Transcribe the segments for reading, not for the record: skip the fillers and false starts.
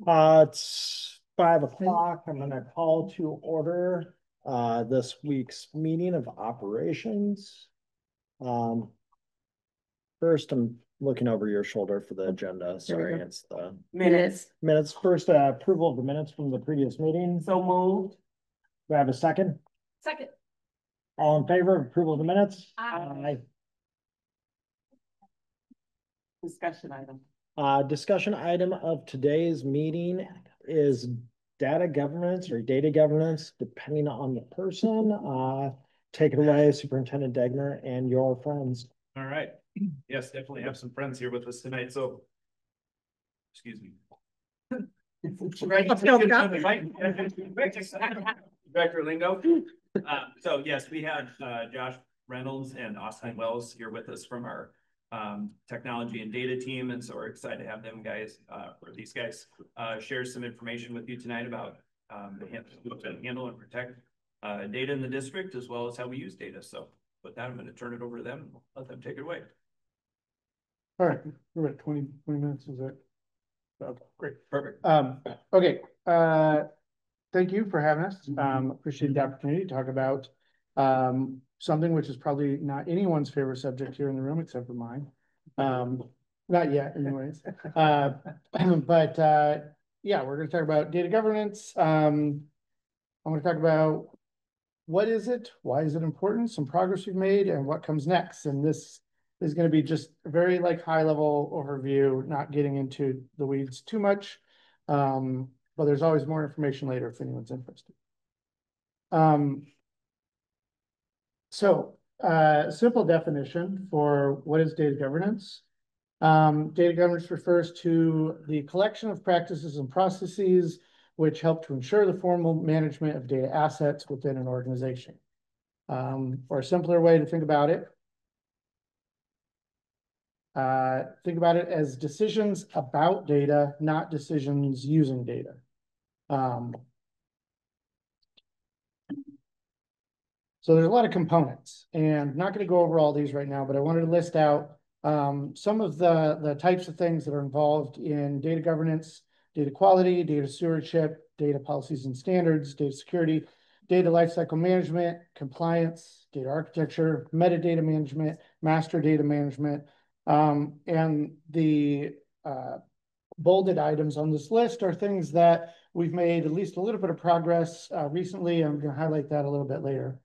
It's 5 o'clock. I'm gonna call to order this week's meeting of operations. Um, First, I'm looking over your shoulder for the agenda. Sorry, it's the Minutes. minutes. First, approval of the minutes from the previous meeting. So moved. Do I have a second? Second. All in favor of approval of the minutes? Aye. Discussion item. Discussion item of today's meeting is data governance or data governance, depending on the person. Take it away, Superintendent Degner and your friends. All right. Yes, definitely have some friends here with us tonight. So, excuse me. Director Lingo. So yes, we have Josh Reynolds and Austin Wells here with us from our technology and data team, and so we're excited to have them guys or these guys share some information with you tonight about handle and protect data in the district, as well as how we use data. So with that, I'm going to turn it over to them and let them take it away. All right, we're at 20 minutes, is that? Okay, great. Perfect. Okay, thank you for having us. Appreciate the opportunity to talk about something which is probably not anyone's favorite subject here in the room, except for mine. Not yet, anyways. But yeah, we're going to talk about data governance. I'm going to talk about what is it, why is it important, some progress we've made, and what comes next. And this is going to be just a very high level overview, not getting into the weeds too much. But there's always more information later if anyone's interested. Simple definition for what is data governance. Data governance refers to the collection of practices and processes which help to ensure the formal management of data assets within an organization. Or a simpler way to think about it as decisions about data, not decisions using data. So there's a lot of components, and I'm not going to go over all these right now, but I wanted to list out some of the types of things that are involved in data governance: data quality, data stewardship, data policies and standards, data security, data lifecycle management, compliance, data architecture, metadata management, master data management. And the bolded items on this list are things that we've made at least a little bit of progress recently. I'm going to highlight that a little bit later.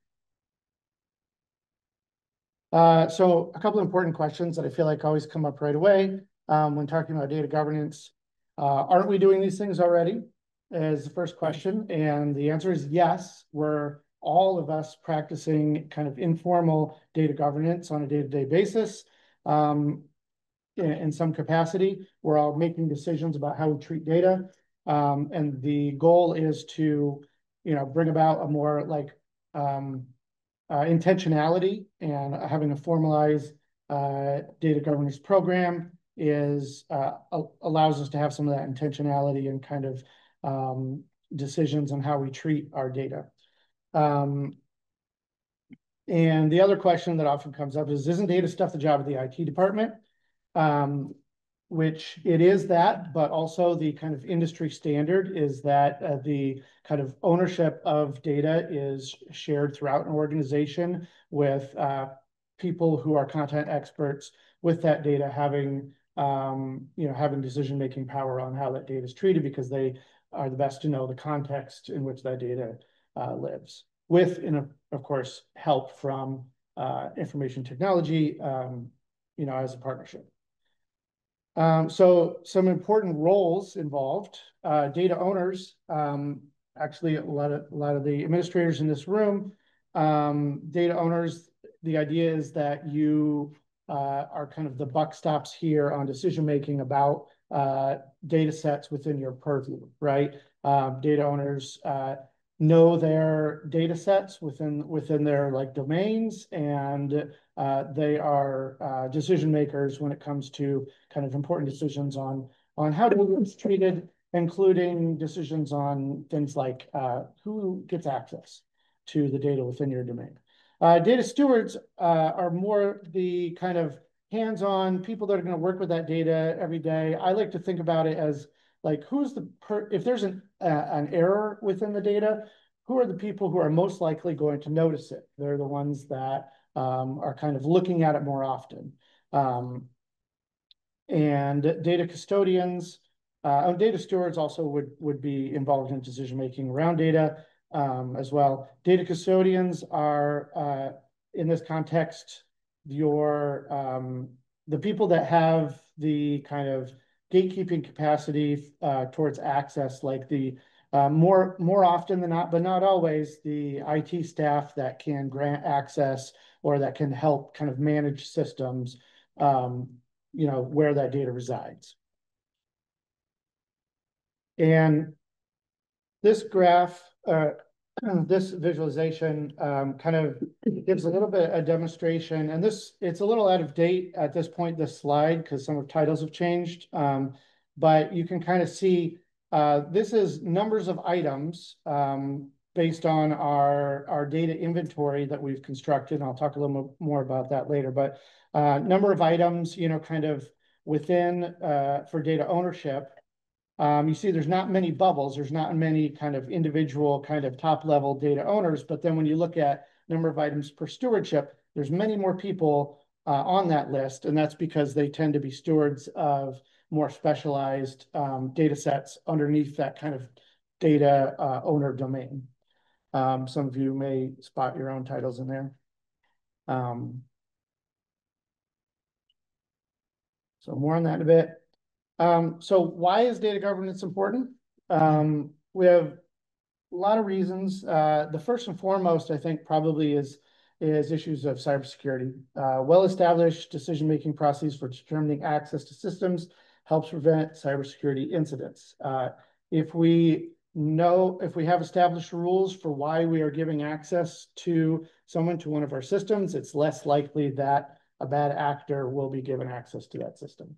So a couple of important questions that I feel like always come up right away when talking about data governance. Aren't we doing these things already? Is the first question. And the answer is yes. We're all of us practicing kind of informal data governance on a day-to-day basis. In some capacity, we're all making decisions about how we treat data. And the goal is to, bring about a more intentionality, and having a formalized data governance program allows us to have some of that intentionality and kind of decisions on how we treat our data. And the other question that often comes up is, isn't data stuff the job of the IT department? Which it is that, but also the kind of industry standard is that the kind of ownership of data is shared throughout an organization, with people who are content experts with that data having decision-making power on how that data is treated, because they are the best to know the context in which that data lives, with, of course, help from information technology, as a partnership. So some important roles involved. Data owners, actually a lot of the administrators in this room, data owners, the idea is that you are kind of the buck stops here on decision-making about data sets within your purview, right? Data owners know their data sets within their domains, and they are decision makers when it comes to kind of important decisions on how data is treated, including decisions on things like who gets access to the data within your domain. Data stewards are more the kind of hands-on people that are going to work with that data every day. I like to think about it as like who's if there's an error within the data, who are the people who are most likely going to notice it? They're the ones that are kind of looking at it more often. And data custodians, data stewards also would be involved in decision-making around data as well. Data custodians are, in this context, the people that have the kind of gatekeeping capacity towards access, like the more often than not, but not always, the IT staff that can grant access or that can help kind of manage systems, where that data resides. And this graph, this visualization kind of gives a little bit of demonstration, and it's a little out of date at this point, this slide, because some of the titles have changed. But you can kind of see this is numbers of items based on our data inventory that we've constructed. And I'll talk a little more about that later, but number of items, kind of within for data ownership. You see there's not many bubbles, there's not many kind of individual kind of top level data owners, but then when you look at number of items per stewardship, there's many more people on that list, and that's because they tend to be stewards of more specialized data sets underneath that kind of data owner domain. Some of you may spot your own titles in there. So more on that in a bit. So why is data governance important? We have a lot of reasons. The first and foremost, I think, probably is issues of cybersecurity. Well-established decision-making processes for determining access to systems helps prevent cybersecurity incidents. If we have established rules for why we are giving access to someone to one of our systems, it's less likely that a bad actor will be given access to that system.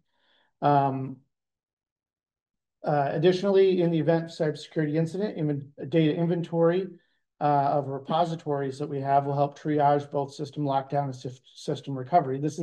Additionally, in the event of cybersecurity incident, data inventory of repositories that we have will help triage both system lockdown and system recovery. This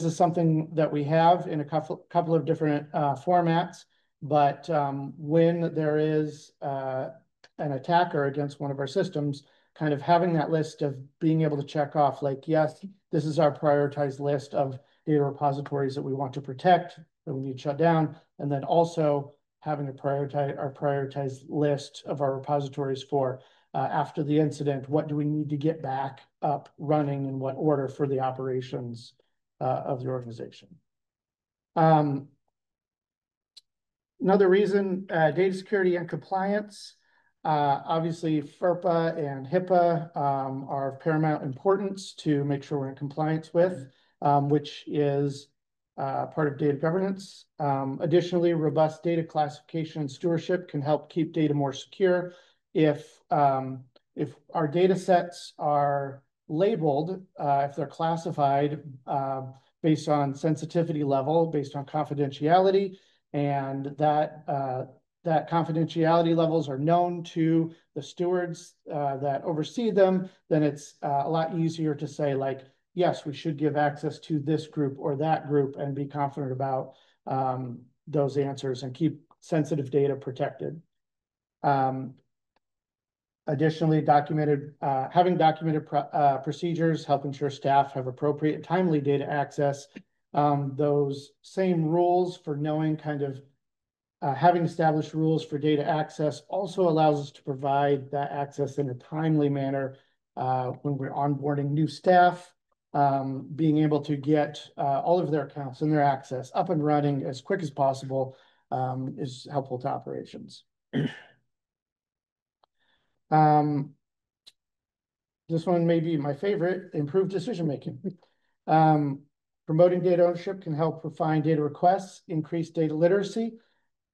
is something that we have in a couple of different formats, but when there is an attacker against one of our systems, kind of having that list of being able to check off, like, yes, this is our prioritized list of data repositories that we want to protect, that we need to shut down, and then also having our prioritized list of our repositories for after the incident, what do we need to get back up running in what order for the operations of the organization. Another reason, data security and compliance. Obviously, FERPA and HIPAA are of paramount importance to make sure we're in compliance with, which is part of data governance. Additionally, robust data classification and stewardship can help keep data more secure. If our data sets are labeled, if they're classified based on sensitivity level, based on confidentiality, and that confidentiality levels are known to the stewards that oversee them, then it's a lot easier to say, like, yes, we should give access to this group or that group and be confident about those answers and keep sensitive data protected. Additionally, having documented procedures help ensure staff have appropriate and timely data access. Those same rules for knowing kind of having established rules for data access also allows us to provide that access in a timely manner when we're onboarding new staff. Being able to get all of their accounts and their access up and running as quick as possible is helpful to operations. This one may be my favorite: improved decision-making. Promoting data ownership can help refine data requests, increase data literacy.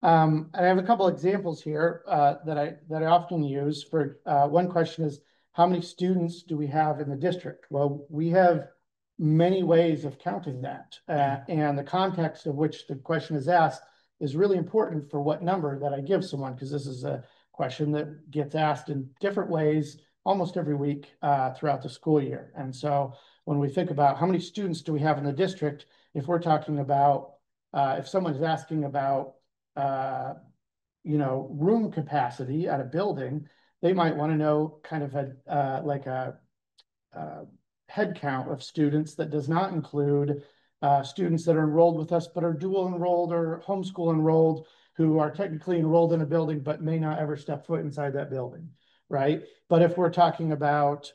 And I have a couple examples here that I often use. For one question is, how many students do we have in the district? Well, we have many ways of counting that. And the context of which the question is asked is really important for what number that I give someone, because this is a question that gets asked in different ways almost every week throughout the school year. And so when we think about how many students do we have in the district, if we're talking about, if someone is asking about room capacity at a building, they might want to know kind of a head count of students that does not include students that are enrolled with us but are dual enrolled or homeschool enrolled, who are technically enrolled in a building but may not ever step foot inside that building, right? But if we're talking about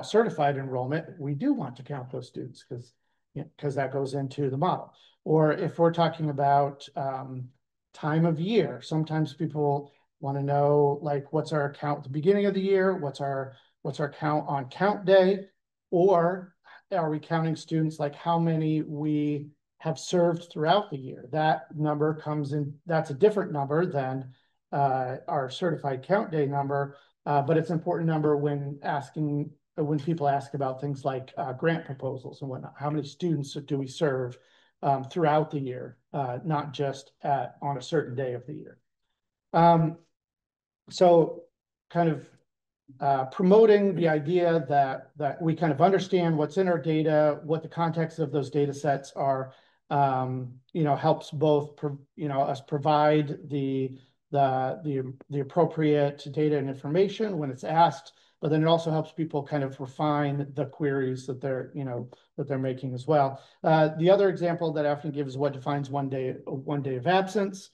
certified enrollment, we do want to count those students because that goes into the model. Or if we're talking about time of year, sometimes people want to know, like, what's our count at the beginning of the year? What's our count on count day? Or are we counting students, like how many we have served throughout the year? That number comes in, that's a different number than our certified count day number, but it's an important number when people ask about things like grant proposals and whatnot. How many students do we serve throughout the year, not just on a certain day of the year? So kind of promoting the idea that we kind of understand what's in our data, what the context of those data sets are, helps both, us provide the appropriate data and information when it's asked, but then it also helps people kind of refine the queries that they're making as well. The other example that I often give is what defines one day of absence.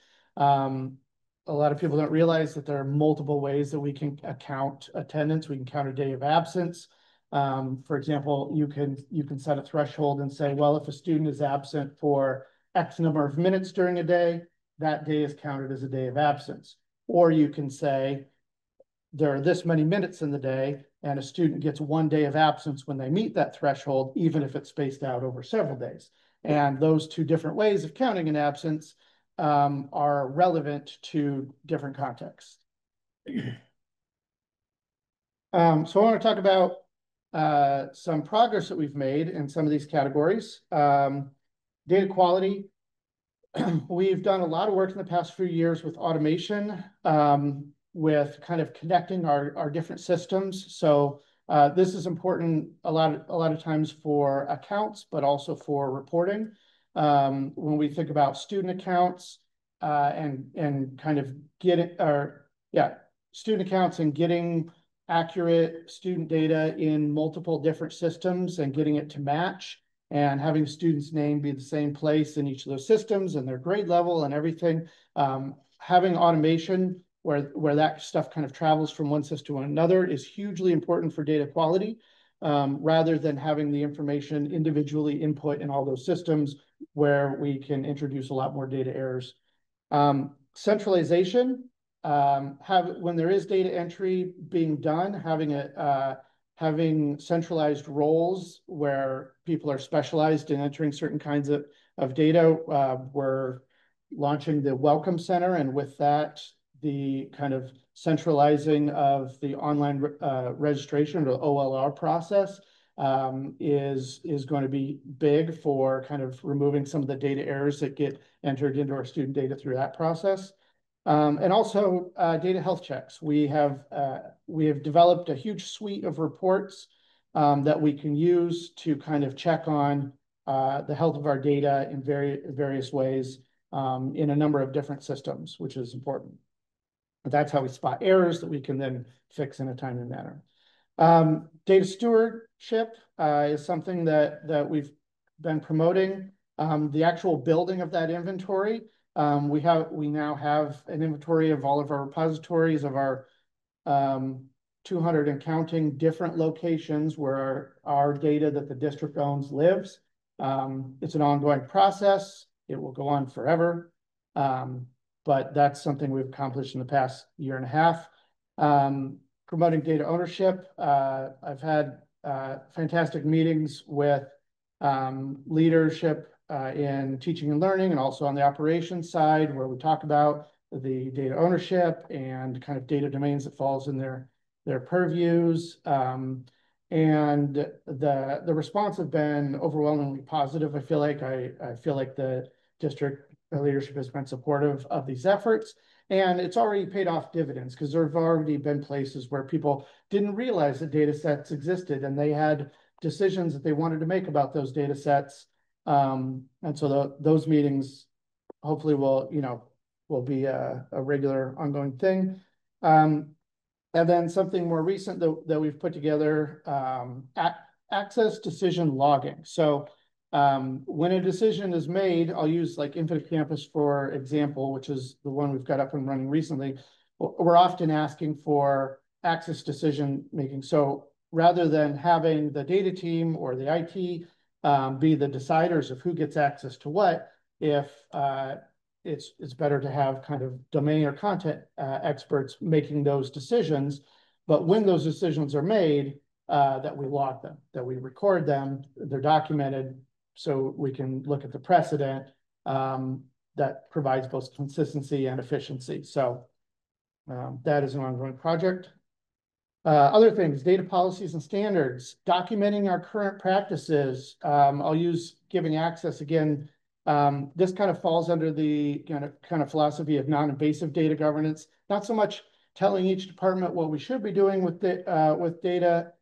A lot of people don't realize that there are multiple ways that we can count attendance. We can count a day of absence. For example, you can set a threshold and say, well, if a student is absent for X number of minutes during a day, that day is counted as a day of absence. Or you can say there are this many minutes in the day, and a student gets 1 day of absence when they meet that threshold, even if it's spaced out over several days. And those two different ways of counting an absence are relevant to different contexts. So I want to talk about some progress that we've made in some of these categories. Data quality. We've done a lot of work in the past few years with automation, with kind of connecting our different systems. So this is important a lot of times for accounts, but also for reporting. When we think about student accounts and kind of student accounts and getting accurate student data in multiple different systems and getting it to match, and having the student's name be the same place in each of those systems and their grade level and everything. Having automation where that stuff kind of travels from one system to another is hugely important for data quality, rather than having the information individually input in all those systems where we can introduce a lot more data errors. Centralization, when there is data entry being done, having centralized roles where people are specialized in entering certain kinds of data. We're launching the Welcome Center, and with that, the kind of centralizing of the online registration, or OLR process, is going to be big for kind of removing some of the data errors that get entered into our student data through that process. And also data health checks. We have developed a huge suite of reports that we can use to kind of check on the health of our data in various ways in a number of different systems, which is important. But that's how we spot errors that we can then fix in a timely manner. Data stewardship is something that we've been promoting. The actual building of that inventory. We now have an inventory of all of our repositories of our 200 and counting different locations where our data that the district owns lives. It's an ongoing process. It will go on forever. But that's something we've accomplished in the past year and a half. Promoting data ownership. I've had fantastic meetings with leadership in teaching and learning, and also on the operations side, where we talk about the data ownership and kind of data domains that falls in their purviews. And the response has been overwhelmingly positive. I feel like the district leadership has been supportive of these efforts, and it's already paid off dividends, because there have already been places where people didn't realize that data sets existed, and they had decisions that they wanted to make about those data sets. And so those meetings hopefully will be a regular ongoing thing. And then something more recent that we've put together, access decision logging. So when a decision is made, I'll use like Infinite Campus for example, which is the one we've got up and running recently. We're often asking for access decision making. So rather than having the data team or the IT be the deciders of who gets access to what, if it's better to have kind of domain or content experts making those decisions. But when those decisions are made, that we log them, that we record them, they're documented, so we can look at the precedent that provides both consistency and efficiency. So that is an ongoing project. Other things, data policies and standards, documenting our current practices. I'll use giving access again. This kind of falls under the kind of philosophy of non-invasive data governance. Not so much telling each department what we should be doing with data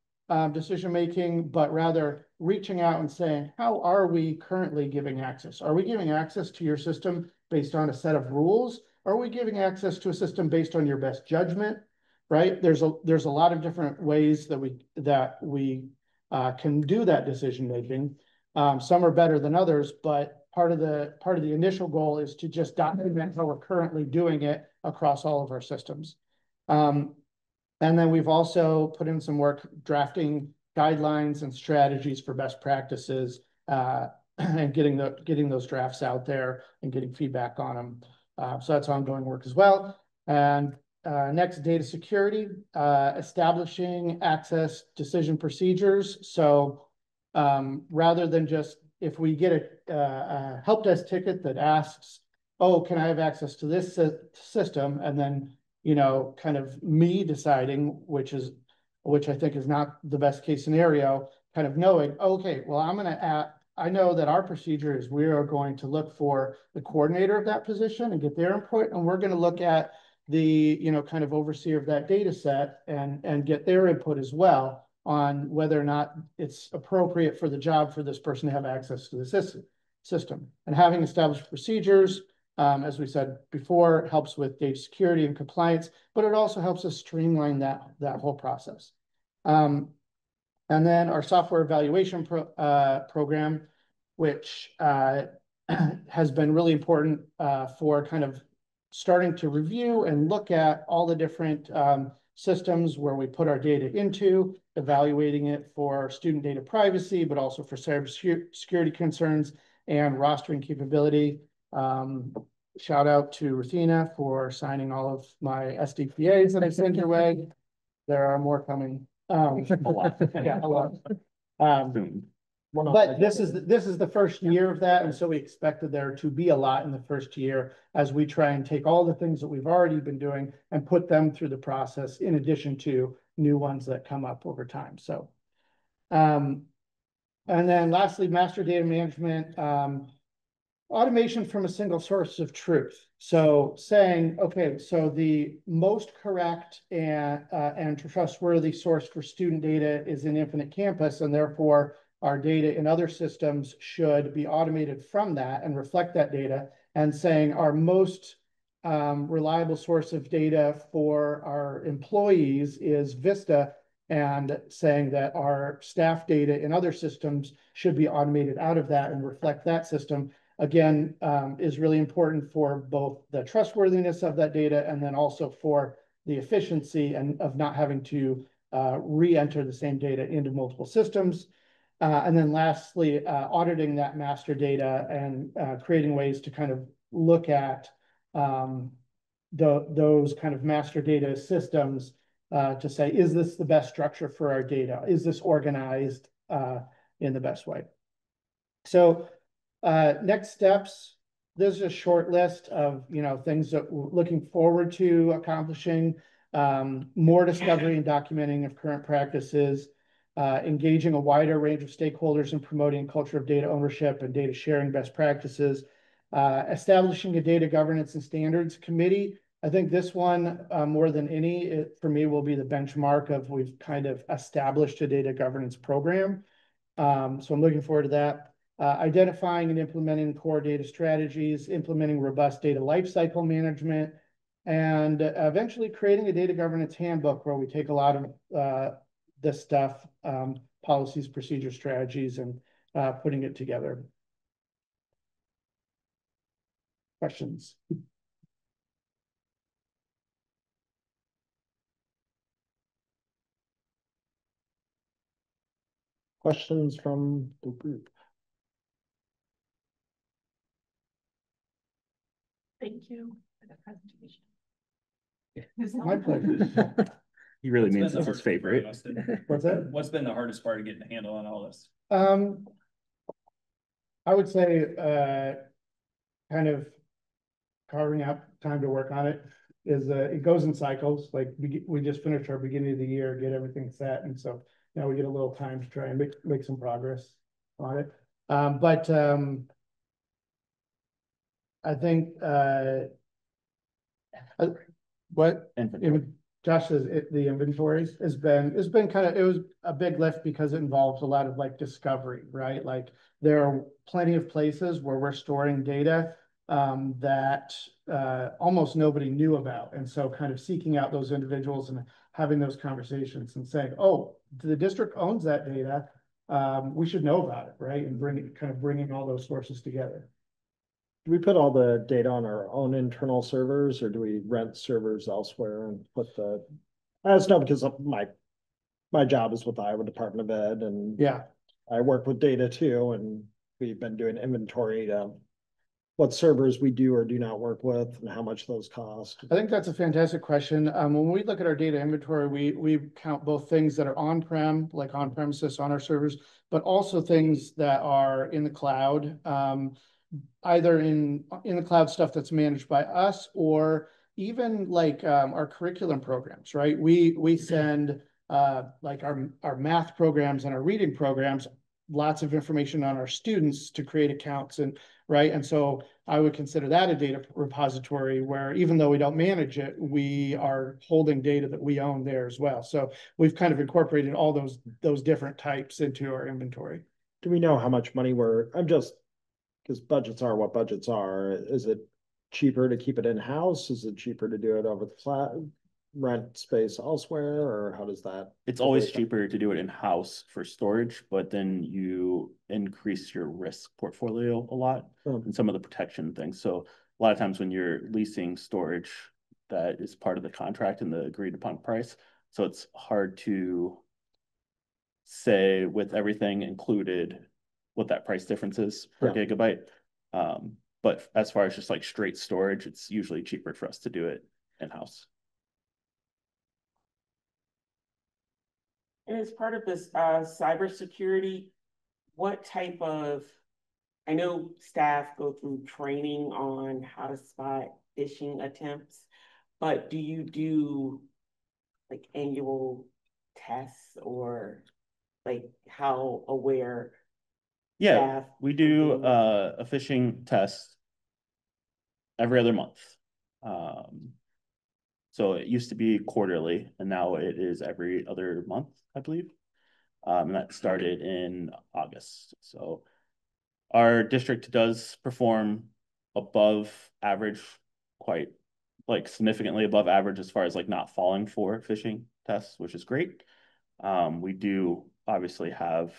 decision making, but rather reaching out and saying, how are we currently giving access? Are we giving access to your system based on a set of rules? Are we giving access to a system based on your best judgment? Right? There's a lot of different ways that we can do that decision making. Some are better than others, but part of the initial goal is to just document how we're currently doing it across all of our systems. And then we've also put in some work drafting guidelines and strategies for best practices and getting those drafts out there and getting feedback on them. So that's ongoing work as well. And next, data security, establishing access decision procedures. So rather than just, if we get a help desk ticket that asks, oh, can I have access to this system? And then, kind of me deciding, which I think is not the best case scenario, kind of knowing, okay, well, I know that our procedure is we are going to look for the coordinator of that position and get their input. And we're going to look at the, kind of overseer of that data set and get their input as well on whether or not it's appropriate for the job for this person to have access to the system. And having established procedures, as we said before, helps with data security and compliance, but it also helps us streamline that whole process. And then our software evaluation program, which has been really important for kind of starting to review and look at all the different systems where we put our data into, evaluating it for student data privacy, but also for cybersecurity concerns and rostering capability. Shout out to Ruthina for signing all of my SDPAs that I sent your way. There are more coming. A lot. Yeah, a lot. But this is the first year of that, and so we expected there to be a lot in the first year as we try and take all the things that we've already been doing and put them through the process in addition to new ones that come up over time. So, and then lastly, master data management, automation from a single source of truth. So saying, okay, so the most correct and trustworthy source for student data is in Infinite Campus, and therefore our data in other systems should be automated from that and reflect that data, and saying our most reliable source of data for our employees is Vista, and saying that our staff data in other systems should be automated out of that and reflect that system, again, is really important for both the trustworthiness of that data and then also for the efficiency and of not having to re-enter the same data into multiple systems. And then lastly, auditing that master data and creating ways to kind of look at those kind of master data systems to say, is this the best structure for our data? Is this organized in the best way? So next steps, this is a short list of things that we're looking forward to accomplishing. More discovery and documenting of current practices, engaging a wider range of stakeholders and promoting a culture of data ownership and data sharing best practices, establishing a data governance and standards committee. I think this one, more than any, for me, will be the benchmark of we've kind of established a data governance program. So I'm looking forward to that. identifying and implementing core data strategies, implementing robust data lifecycle management, and eventually creating a data governance handbook where we take a lot of this stuff, policies, procedures, strategies, and putting it together. Questions? Questions from the group? Thank you for the presentation. My pleasure. He really What's means been it's the his hardest part, favorite. Austin? What's that? What's been the hardest part of getting a handle on all this? I would say, kind of carving out time to work on it is, it goes in cycles. Like we just finished our beginning of the year, get everything set. And so now we get a little time to try and make some progress on it. But I think, what? Josh says the inventories it's been kind of, it was a big lift because it involves a lot of like discovery, right? Like there are plenty of places where we're storing data that almost nobody knew about. And so kind of seeking out those individuals and having those conversations and saying, oh, the district owns that data. We should know about it, right? And bringing all those sources together. Do we put all the data on our own internal servers, or do we rent servers elsewhere and put the? I just know because of my job is with the Iowa Department of Ed, and Yeah. I work with data too, and we've been doing inventory to what servers we do or do not work with and how much those cost. I think that's a fantastic question. When we look at our data inventory, we count both things that are on-prem, like on premises on our servers, but also things that are in the cloud. Either in the cloud stuff that's managed by us, or even like our curriculum programs, right? We send like our math programs and our reading programs, lots of information on our students to create accounts, and right. And so I would consider that a data repository where even though we don't manage it, we are holding data that we own there as well. So we've kind of incorporated all those different types into our inventory. Do we know how much money because budgets are what budgets are. Is it cheaper to keep it in-house? Is it cheaper to do it over the cloud, rent space elsewhere, or how does that? It's always cheaper to do it in-house for storage, but then you increase your risk portfolio a lot and some of the protection things. So a lot of times when you're leasing storage, that is part of the contract and the agreed upon price. So it's hard to say with everything included what that price difference is per gigabyte. But as far as just like straight storage, it's usually cheaper for us to do it in-house. And as part of this cybersecurity, what type of, I know staff go through training on how to spot phishing attempts, but do you do like annual tests, or like how aware? Yeah, we do a phishing test every other month. So it used to be quarterly, and now it is every other month, I believe. And that started in August. So our district does perform above average, quite like significantly above average as far as like not falling for phishing tests, which is great. We do obviously have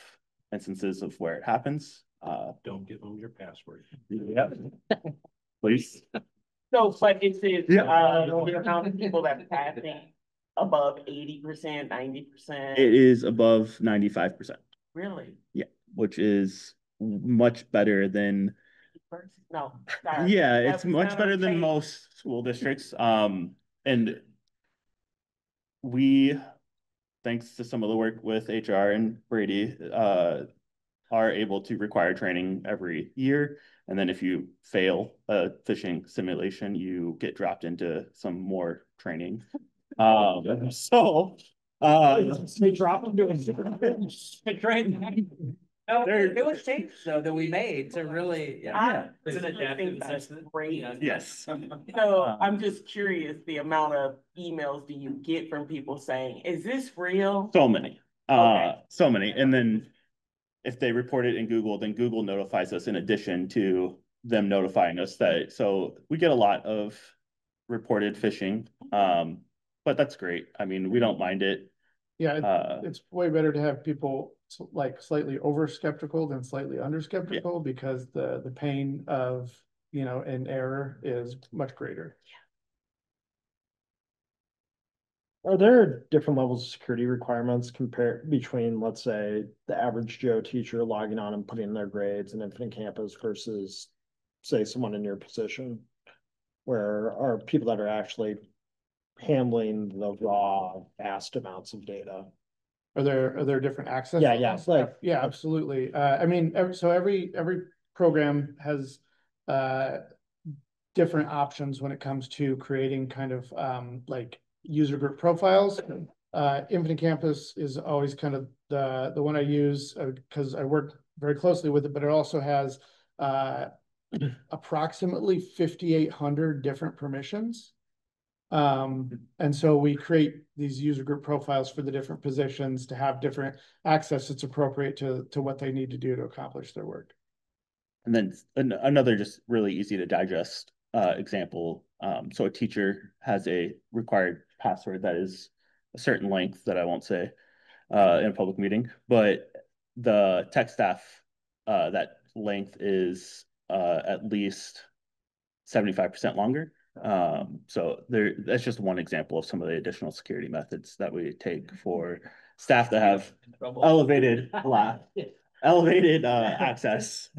instances of where it happens. Don't give them your password. Yeah, please. So, but it says, Yeah. the amount of people that's passing above 80%, 90%. It is above 95%. Really? Yeah, which is much better than. No, sorry. Yeah, That it's was much not better than okay. most school districts. And we, thanks to some of the work with HR and Brady, are able to require training every year. And then if you fail a phishing simulation, you get dropped into some more training. They drop them to No, it was changes though that we made to really, Yeah. It's an adaptive That's assessment. great. Yes. So I'm just curious, the amount of emails do you get from people saying, is this real? So many. Okay. So many. And then if they report it in Google, then Google notifies us in addition to them notifying us that, so we get a lot of reported phishing. But that's great. I mean, we don't mind it. Yeah, Uh, it's way better to have people like slightly over skeptical than slightly under skeptical because the pain of, you know, an error is much greater. Are there different levels of security requirements compared between, let's say, the average Joe teacher logging on and putting in their grades in Infinite Campus versus, say, someone in your position? Where are people that are actually handling the raw, vast amounts of data? Are there different access? Yeah, levels? like- Yeah, absolutely. I mean, so every program has different options when it comes to creating kind of like user group profiles. Infinite Campus is always kind of the one I use because I work very closely with it, but it also has approximately 5,800 different permissions. And so we create these user group profiles for the different positions to have different access that's appropriate to what they need to do to accomplish their work. And then another just really easy to digest example. So a teacher has a required password that is a certain length that I won't say in a public meeting, but the tech staff, that length is at least 75% longer. So that's just one example of some of the additional security methods that we take for staff that have elevated access.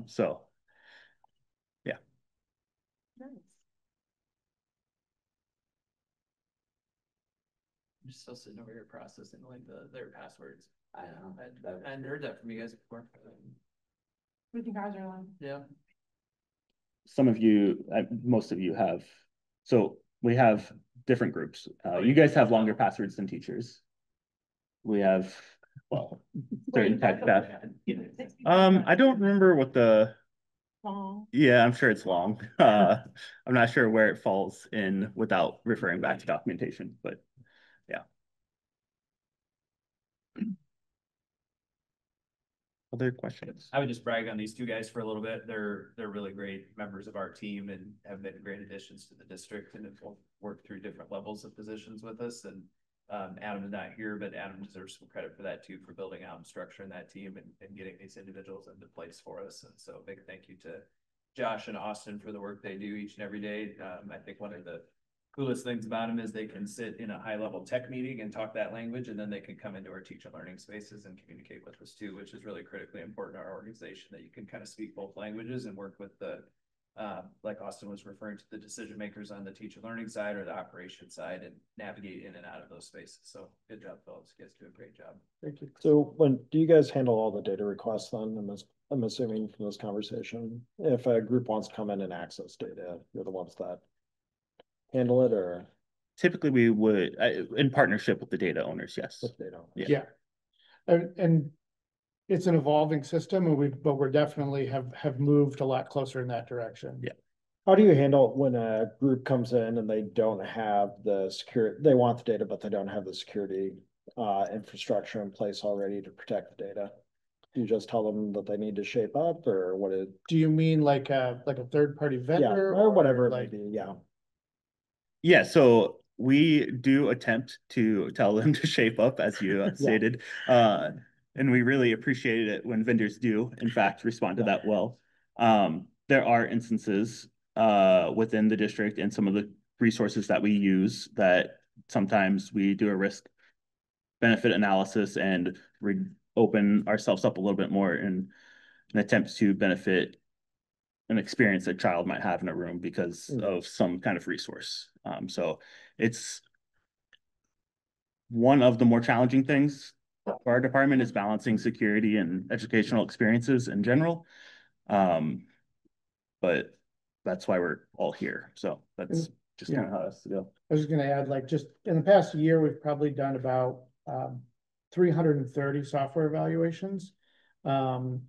So Nice. I'm just still sitting over here processing like their passwords. I know. I hadn't heard that from you guys before. We think ours are on. Yeah. some of you, most of you have, so we have different groups. You guys have longer passwords than teachers. We have, well, certain tech staff. I don't remember what yeah, I'm sure it's long. I'm not sure where it falls in without referring back to documentation, but yeah. Other questions? I would just brag on these two guys for a little bit. They're really great members of our team and have been great additions to the district and have worked through different levels of positions with us. And Adam is not here, but Adam deserves some credit for that too, for building out and structuring that team and getting these individuals into place for us. And so big thank you to Josh and Austin for the work they do each and every day. I think one of the coolest things about them is they can sit in a high level tech meeting and talk that language, and then they can come into our teacher learning spaces and communicate with us too, which is really critically important in our organization, that you can kind of speak both languages and work with the, like Austin was referring to, the decision makers on the teacher learning side or the operation side, and navigate in and out of those spaces. So good job, fellas. You guys do a great job. Thank you. So do you guys handle all the data requests then? I'm assuming from this conversation, if a group wants to come in and access data, you're the ones that handle it, or Typically we would, in partnership with the data owners, yes. with data? Yeah. And it's an evolving system and but we're definitely have moved a lot closer in that direction. Yeah. How do you handle when a group comes in and they don't have the security, they want the data, but they don't have the security infrastructure in place already to protect the data? Do you just tell them that they need to shape up, or what is? Do you mean like a third-party Yeah, vendor or whatever it like? may be, yeah. Yeah, so we do attempt to tell them to shape up, as you stated. And we really appreciate it when vendors do, in fact, respond to that well. There are instances within the district and some of the resources that we use that sometimes we do a risk benefit analysis and open ourselves up a little bit more in an attempt to benefit an experience a child might have in a room because of some kind of resource. So it's one of the more challenging things for our department is balancing security and educational experiences in general. But that's why we're all here. So that's just kind of how it has to go. I was just gonna add, like, just in the past year, we've probably done about 330 software evaluations. And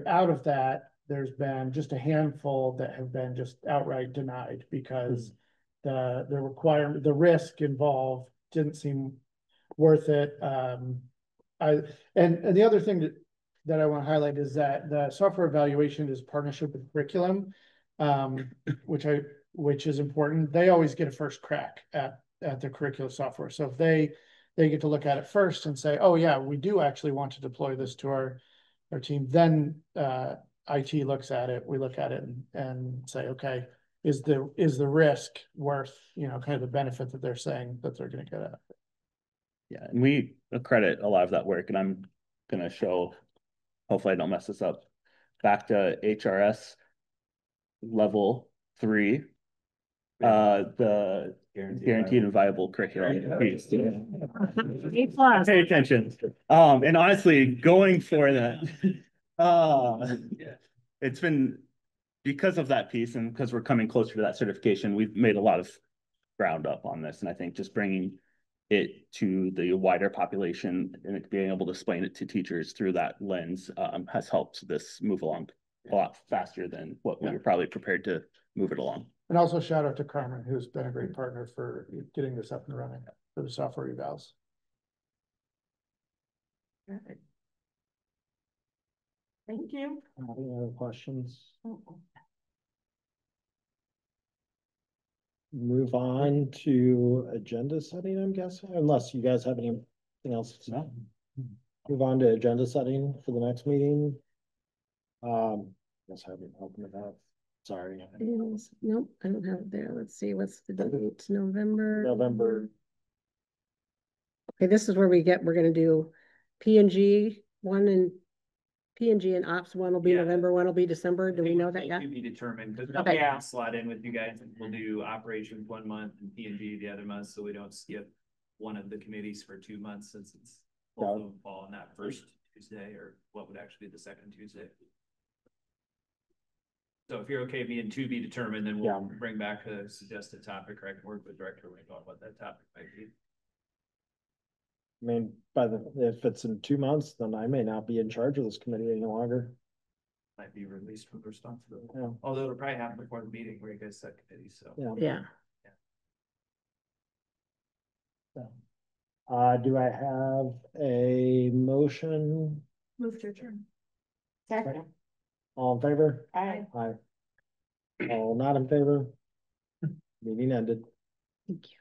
out of that, there's been just a handful that have been just outright denied because the risk involved didn't seem worth it. And the other thing that I want to highlight is that the software evaluation is partnership with curriculum. Which is important. They always get a first crack at the curricular software. So if they get to look at it first and say, oh yeah, we do actually want to deploy this to our team, then IT looks at it, we look at it and say, okay, is the risk worth, kind of the benefit that they're saying that they're gonna get at? Yeah, and we accredit a lot of that work, and I'm gonna show, hopefully I don't mess this up, back to HRS level 3, the guaranteed and viable curriculum piece. A+. Pay attention. And honestly, going for that, it's been because of that piece, and because we're coming closer to that certification, we've made a lot of ground up on this, and I think just bringing it to the wider population and being able to explain it to teachers through that lens has helped this move along a lot faster than what we were probably prepared to move it along. And also shout out to Carmen, who's been a great partner for getting this up and running for the software evals. Thank you. Any other questions? Move on to agenda setting, I'm guessing, unless you guys have anything else to say. Move on to agenda setting for the next meeting. Guess I haven't opened it up. Sorry. Nope, I don't have it there. Let's see, what's the date? November. November. Okay, this is where we're gonna do P&G 1 and P&G and Ops 1 will be Yeah. November, 1 will be December. Do we know that yet? To be determined, because Okay. we can slot in with you guys, and we'll do operations 1 month and P&G the other month, so we don't skip one of the committees for 2 months, since it's both of them fall on that first Tuesday, or what would actually be the second Tuesday. So if you're okay being to be determined, then we'll bring back a suggested topic, or I can work with Director Wayne on what that topic might be. I mean, if it's in 2 months, then I may not be in charge of this committee any longer. Might be released from responsibility. Yeah. Although it'll probably happen before the meeting where you guys set committees, so. Yeah. Do I have a motion? Move to adjourn. Second. All in favor? Aye. Aye. All not in favor? Meeting ended. Thank you.